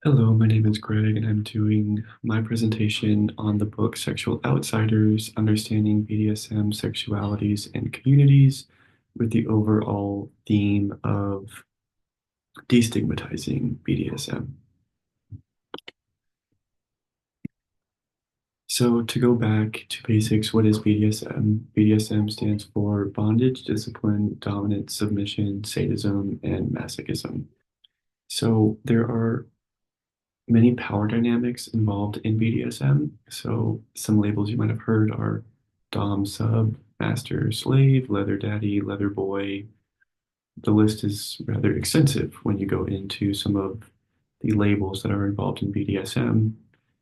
Hello, my name is Greg, and I'm doing my presentation on the book Sexual Outsiders: Understanding BDSM, Sexualities, and Communities, with the overall theme of destigmatizing BDSM. So, to go back to basics, what is BDSM? BDSM stands for bondage, discipline, dominance, submission, sadism, and masochism. So, there are many power dynamics involved in BDSM. So some labels you might have heard are Dom sub, master slave, leather daddy, leather boy. The list is rather extensive when you go into some of the labels that are involved in BDSM.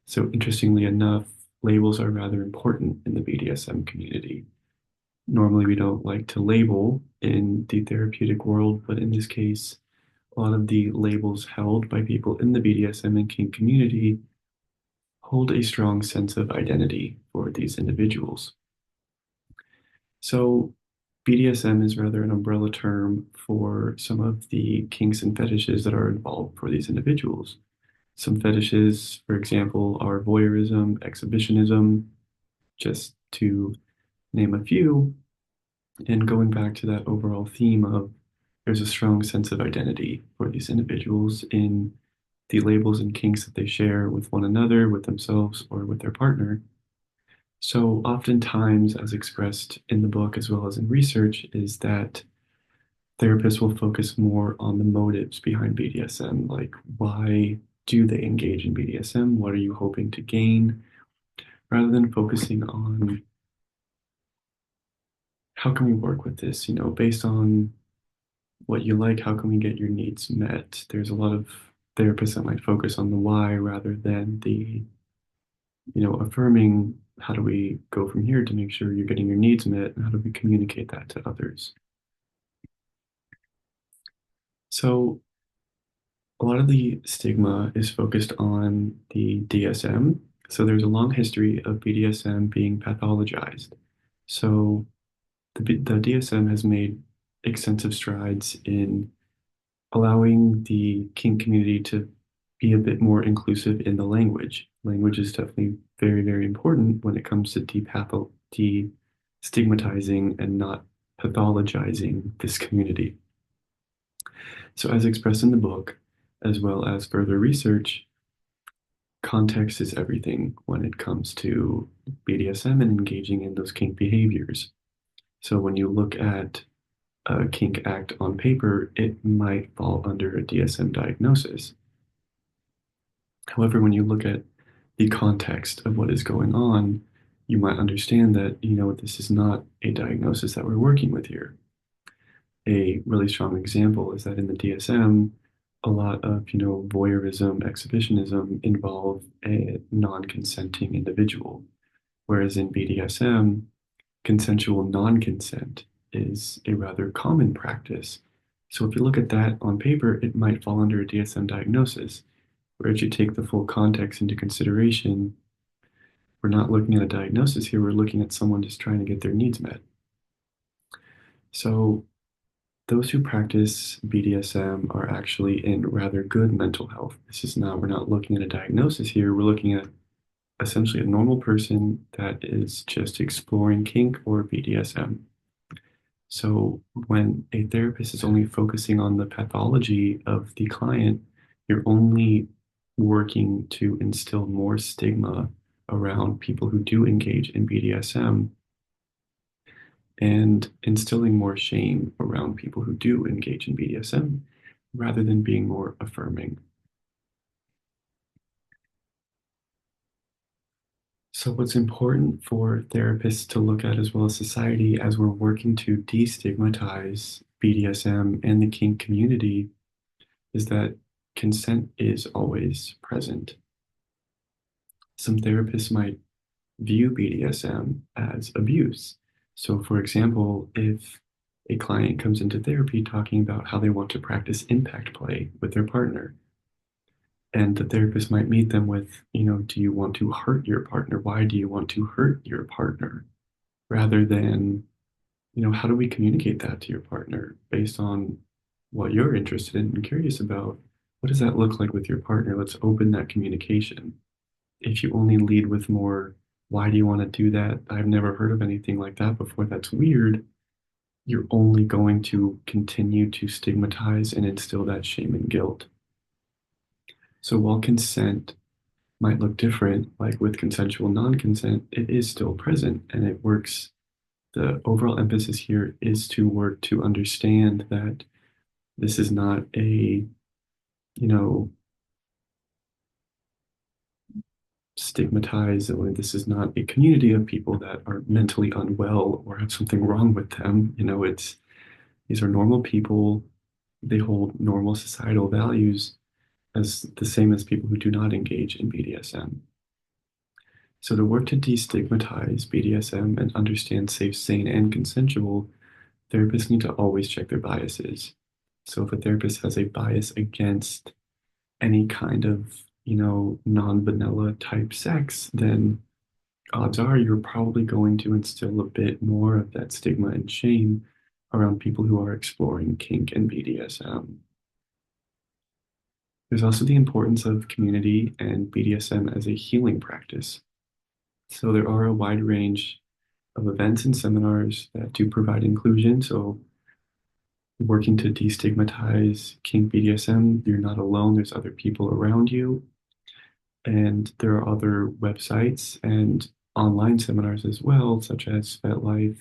So interestingly enough, labels are rather important in the BDSM community. Normally, we don't like to label in the therapeutic world, but in this case, a lot of the labels held by people in the BDSM and kink community hold a strong sense of identity for these individuals. So, BDSM is rather an umbrella term for some of the kinks and fetishes that are involved for these individuals. Some fetishes, for example, are voyeurism, exhibitionism, just to name a few. And going back to that overall theme of there's a strong sense of identity for these individuals in the labels and kinks that they share with one another, with themselves, or with their partner. So, oftentimes, as expressed in the book as well as in research, is that therapists will focus more on the motives behind BDSM, like why do they engage in BDSM? What are you hoping to gain? Rather than focusing on how can we work with this, based on what you like, how can we get your needs met? There's a lot of therapists that might focus on the why rather than the affirming how do we go from here to make sure you're getting your needs met and how do we communicate that to others. So a lot of the stigma is focused on the DSM. So there's a long history of BDSM being pathologized. So the DSM has made extensive strides in allowing the kink community to be a bit more inclusive in the language. Language is definitely very, very important when it comes to destigmatizing and not pathologizing this community. So, as expressed in the book, as well as further research, context is everything when it comes to BDSM and engaging in those kink behaviors. So, when you look at a kink act on paper, it might fall under a DSM diagnosis. However, when you look at the context of what is going on, you might understand that, this is not a diagnosis that we're working with here. A really strong example is that in the DSM, a lot of, voyeurism, exhibitionism involve a non-consenting individual, whereas in BDSM, consensual non-consent is a rather common practice. So if you look at that on paper, it might fall under a DSM diagnosis, where if you take the full context into consideration, we're not looking at a diagnosis here, we're looking at someone just trying to get their needs met. So those who practice BDSM are actually in rather good mental health. We're not looking at a diagnosis here. We're looking at essentially a normal person that is just exploring kink or BDSM. So when a therapist is only focusing on the pathology of the client, you're only working to instill more stigma around people who do engage in BDSM and instilling more shame around people who do engage in BDSM rather than being more affirming. So, what's important for therapists to look at as well as society as we're working to destigmatize BDSM and the kink community is that consent is always present. Some therapists might view BDSM as abuse. So, for example, if a client comes into therapy talking about how they want to practice impact play with their partner, and the therapist might meet them with, do you want to hurt your partner? Why do you want to hurt your partner? Rather than, how do we communicate that to your partner based on what you're interested in and curious about? what does that look like with your partner? Let's open that communication. If you only lead with more, why do you want to do that? I've never heard of anything like that before. That's weird. You're only going to continue to stigmatize and instill that shame and guilt. So while consent might look different, like with consensual non-consent, it is still present and it works. The overall emphasis here is to work to understand that this is not a, you know, stigmatized, or this is not a community of people that are mentally unwell or have something wrong with them. It's these are normal people. They hold normal societal values as the same as people who do not engage in BDSM. So to work to destigmatize BDSM and understand safe, sane, and consensual, therapists need to always check their biases. So if a therapist has a bias against any kind of, non-vanilla type sex, then odds are you're probably going to instill a bit more of that stigma and shame around people who are exploring kink and BDSM. There's also the importance of community and BDSM as a healing practice. So there are a wide range of events and seminars that do provide inclusion. So working to destigmatize kink BDSM, you're not alone. There's other people around you. And there are other websites and online seminars as well, such as FetLife,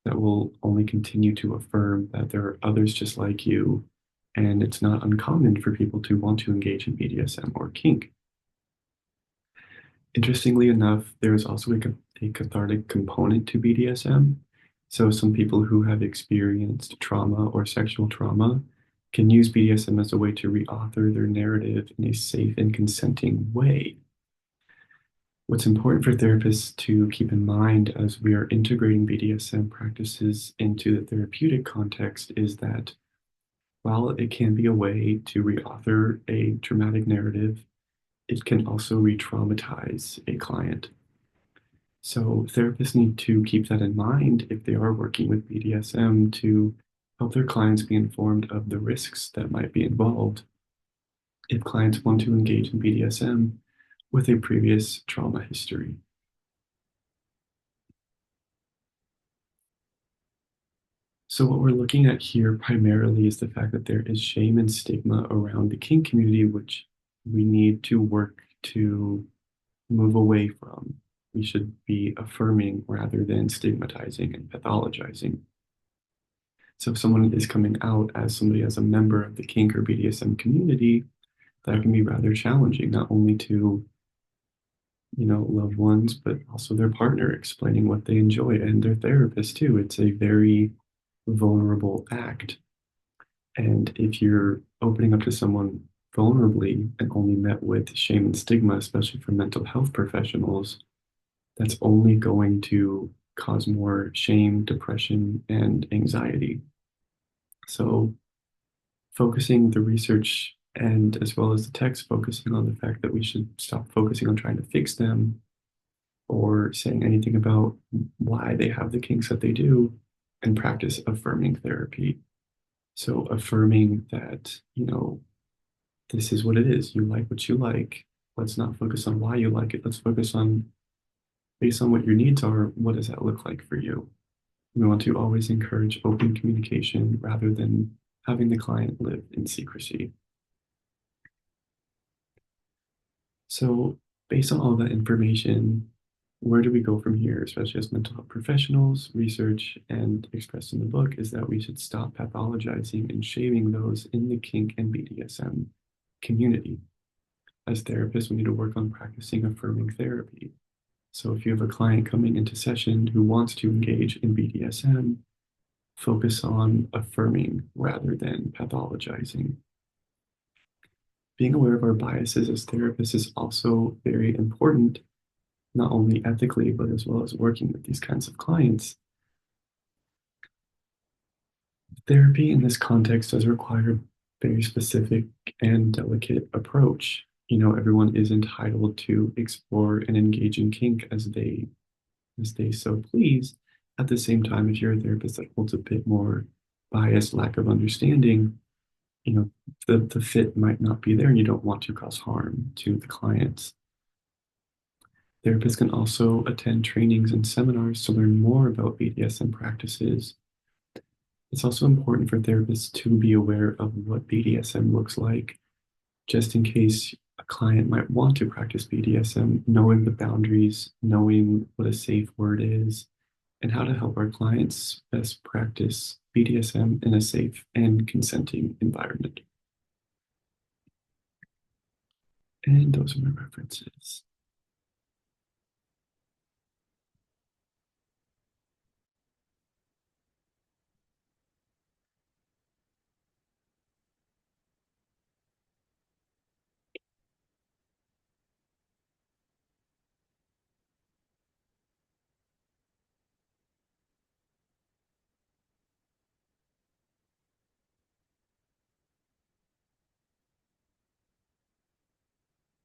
that will only continue to affirm that there are others just like you. And it's not uncommon for people to want to engage in BDSM or kink. Interestingly enough, there is also a cathartic component to BDSM. So some people who have experienced trauma or sexual trauma can use BDSM as a way to reauthor their narrative in a safe and consenting way. What's important for therapists to keep in mind as we are integrating BDSM practices into the therapeutic context is that while it can be a way to reauthor a traumatic narrative, it can also re-traumatize a client. So therapists need to keep that in mind if they are working with BDSM to help their clients be informed of the risks that might be involved if clients want to engage in BDSM with a previous trauma history. So what we're looking at here primarily is the fact that there is shame and stigma around the kink community, which we need to work to move away from. We should be affirming rather than stigmatizing and pathologizing. So if someone is coming out as somebody as a member of the kink or BDSM community, that can be rather challenging, not only to, loved ones, but also their partner explaining what they enjoy and their therapist too. It's a very vulnerable act. And if you're opening up to someone vulnerably and only met with shame and stigma, especially for mental health professionals, that's only going to cause more shame, depression, and anxiety. So, focusing the research and as well as the text, focusing on the fact that we should stop focusing on trying to fix them or saying anything about why they have the kinks that they do and practice affirming therapy. So, affirming that, this is what it is. You like what you like. Let's not focus on why you like it. Let's focus on, based on what your needs are, what does that look like for you? We want to always encourage open communication rather than having the client live in secrecy. So, based on all that information, where do we go from here, especially as mental health professionals? Research and expressed in the book is that we should stop pathologizing and shaming those in the kink and BDSM community. As therapists, we need to work on practicing affirming therapy. So if you have a client coming into session who wants to engage in BDSM, focus on affirming rather than pathologizing. Being aware of our biases as therapists is also very important, not only ethically, but as well as working with these kinds of clients. Therapy in this context does require a very specific and delicate approach. Everyone is entitled to explore and engage in kink as they so please. At the same time, if you're a therapist that holds a bit more bias, lack of understanding, you know, the fit might not be there and you don't want to cause harm to the clients. Therapists can also attend trainings and seminars to learn more about BDSM practices. It's also important for therapists to be aware of what BDSM looks like, just in case a client might want to practice BDSM, knowing the boundaries, knowing what a safe word is, and how to help our clients best practice BDSM in a safe and consenting environment. And those are my references.